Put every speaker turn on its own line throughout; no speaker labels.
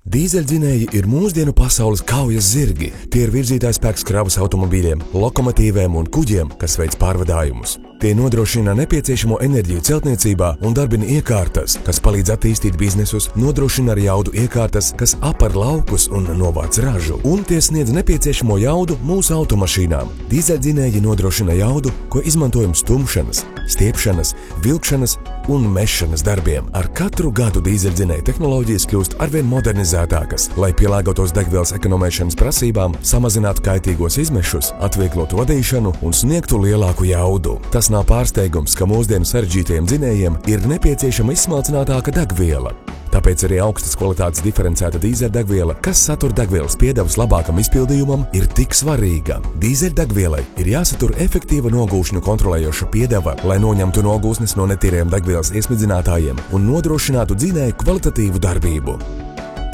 Dīzeļdzinēji ir mūsdienu pasaules kaujas zirgi. Tie ir virzītājspēks kravas automobīļiem, lokomotīvēm un kuģiem, kas veic pārvadājumus. Tie nodrošina nepieciešamo enerģiju celtniecībā un darbina iekārtas, kas palīdz attīstīt biznesus, nodrošina ar jaudu iekārtas, kas apar laukus un novāc ražu, un tie sniedz nepieciešamo jaudu mūsu automašīnām. Dīzeļdzinēji nodrošina jaudu, ko izmantojam stumšanas, stiepšanas, vilkšanas un mešanas darbiem. Ar katru gadu dīzeļdzinēju tehnoloģijas kļūst arvien modernizētākas, lai pielāgotos degvielas ekonomēšanas prasībām, samazinātu kaitīgos izmešus, atvieglotu vadīšanu un sniegtu lielāku jaudu. Tas nav pārsteigums, ka mūsdienu sarežģītajiem dzinējiem ir nepieciešama izsmalcinātāka degviela. Tāpēc arī augstas kvalitātes diferencēta dīzeļdegviela, kas satur degvielas piedevas labākam izpildījumam, ir tik svarīga. Dīzeļdegvielai ir jāsatur efektīva nogūšņu kontrolējoša piedeva, lai noņemtu nogūsnes no netīriem degvielas iesmidzinātājiem un nodrošinātu dzinēju kvalitatīvu darbību.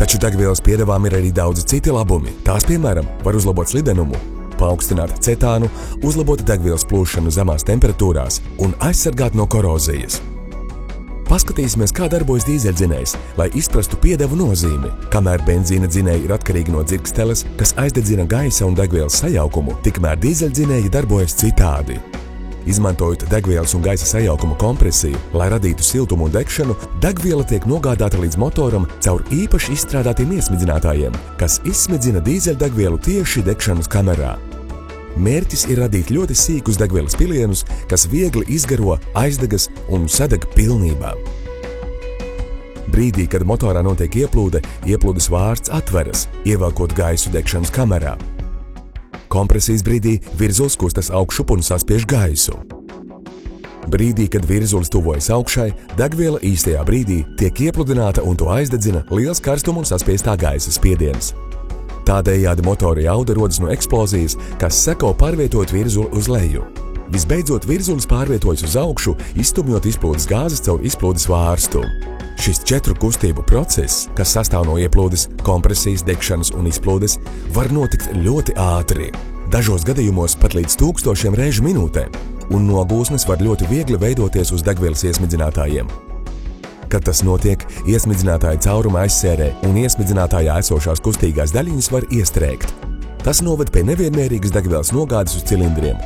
Taču degvielas piedevām ir arī daudzi citi labumi. Tās, piemēram, var uzlabot slidenumu, paaugstināt cetānu, uzlabot degvielas plūšanu zemās temperatūrās un aizsargāt no korozijas. Paskatīsimies, kā darbojas dīzeļdzinējs, lai izprastu piedevu nozīmi. Kamēr benzīna dzinēji ir atkarīgi no dzirksteles, kas aizdedzina gaisa un degvielas sajaukumu, tikmēr dīzeļdzinēji darbojas citādi. Izmantojot degvielas un gaisa sajaukuma kompresiju, lai radītu siltumu un degšanu, degviela tiek nogādāta līdz motoram caur īpaši izstrādātiem iesmidzinātājiem, kas izsmidzina dīzeļdegvielu tieši degšanas kamerā. Mērķis ir radīt ļoti sīkus degvielas pilienus, kas viegli izgaro, aizdegas un sadeg pilnībā. Brīdī, kad motorā notiek ieplūde, ieplūdes vārds atveras, ievelkot gaisu degšanas kamerā. Kompresijas brīdī virzulis kustas augšup un saspiež gaisu. Brīdī, kad virzulis tuvojas augšai, degviela īstajā brīdī tiek iepludināta un to aizdedzina liels karstuma un saspiestā gaisa spiediens. Tādējādi motora jauda rodas no eksplozijas, kas seko pārvietojot virzuli uz leju. Visbeidzot, virzulis pārvietojas uz augšu, izstumjot izplūdes gāzes caur izplūdes vārstu. Šis 4 kustību process, kas sastāv no ieplūdes, kompresijas, degšanas un izplūdes, var notikt ļoti ātri. Dažos gadījumos pat līdz 1000 reižu minūtē, un nogūsnes var ļoti viegli veidoties uz degvielas iesmidzinātājiem. Kad tas notiek, iesmidzinātāja cauruma aizsērē un iesmidzinātājā esošās kustīgās daļiņas var iestrēgt. Tas noved pie nevienmērīgas degvielas nogādes uz cilindriem.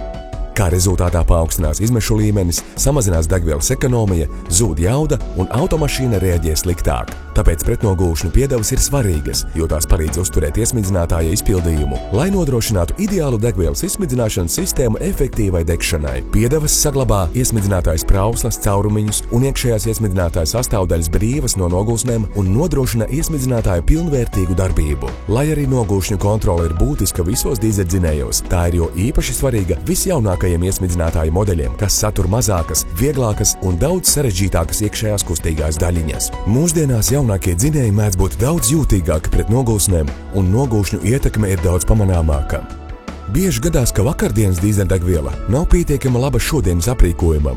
Kā rezultātā paaugstinās izmešu līmenis, samazinās degvielas ekonomija, zūd jauda un automašīna reaģē sliktāk. Tāpēc pretnogūšņu piedevas ir svarīgas, jo tās palīdz uzturēt iesmidzinātāja izpildījumu, lai nodrošinātu ideālu degvielas izsmidzināšanas sistēmu efektīvai degšanai. Piedevas saglabā iesmidzinātājas prauslas, caurumiņus un iekšējās iesmidzinātāja sastāvdaļas brīvas no nogūsnēm un nodrošina iesmidzinātāja pilnvērtīgu darbību. Lai arī nogūšņu kontrole ir būtiska visos dīzeļdzinējos, tā ir jo īpaši svarīga visjaunākajiem iesmidzinātāju modeļiem, kas satur mazākas, vieglākas un daudz sarežģītākas iekšējās kustīgās daļiņas. Mūsdienās jaunākie dzinēji mēdz būt daudz jūtīgāki pret nogūsnēm, un nogūšņu ietekme ir daudz pamanāmāka. Bieži gadās, ka vakardienas dīzeļdegviela nav pietiekama laba šodienas aprīkojumam.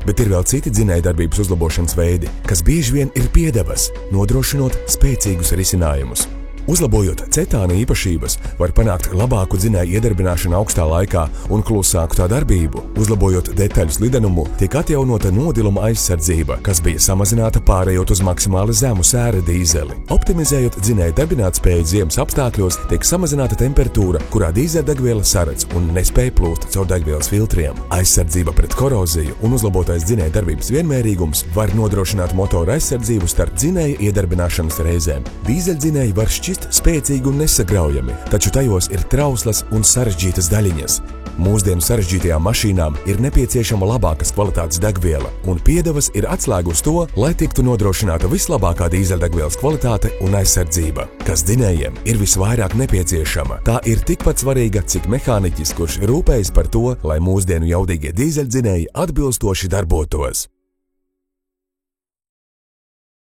Bet ir vēl citi dzinējdarbības uzlabošanas veidi, kas bieži vien ir piedevas, nodrošinot spēcīgus risinājumus. Uzlabojot cetāna īpašības, var panākt labāku dzinēju iedarbināšanu augstā laikā un klusāku tā darbību. Uzlabojot detaļu slidenumu, tiek atjaunota nodiluma aizsardzība, kas bija samazināta pārējot uz maksimāli zemu sēra dīzeli. Optimizējot dzinēju darbinātspēju ziemas apstākļos, tiek samazināta temperatūra, kurā dīzeļdegviela saredz un nespēj plūst caur degvielas filtriem. Aizsardzība pret koroziju un uzlabotais dzinēju darbības vienmērīgums var nodrošināt motora aizsardzību starp dzinēju iedarbināšanas reizēm. Dīzeļdzinēji var šķist spēcīgi un nesagraujami, taču tajos ir trauslas un sarežģītas daļiņas. Mūsdienu sarežģītajām mašīnām ir nepieciešama labākas kvalitātes degviela, un piedevas ir atslēga uz to, lai tiktu nodrošināta vislabākā dīzeļdegvielas kvalitāte un aizsardzība, kas dzinējiem ir visvairāk nepieciešama. Tā ir tikpat svarīga, cik mehāniķis, kurš rūpējas par to, lai mūsdienu jaudīgie dīzeļdzinēji atbilstoši darbotos.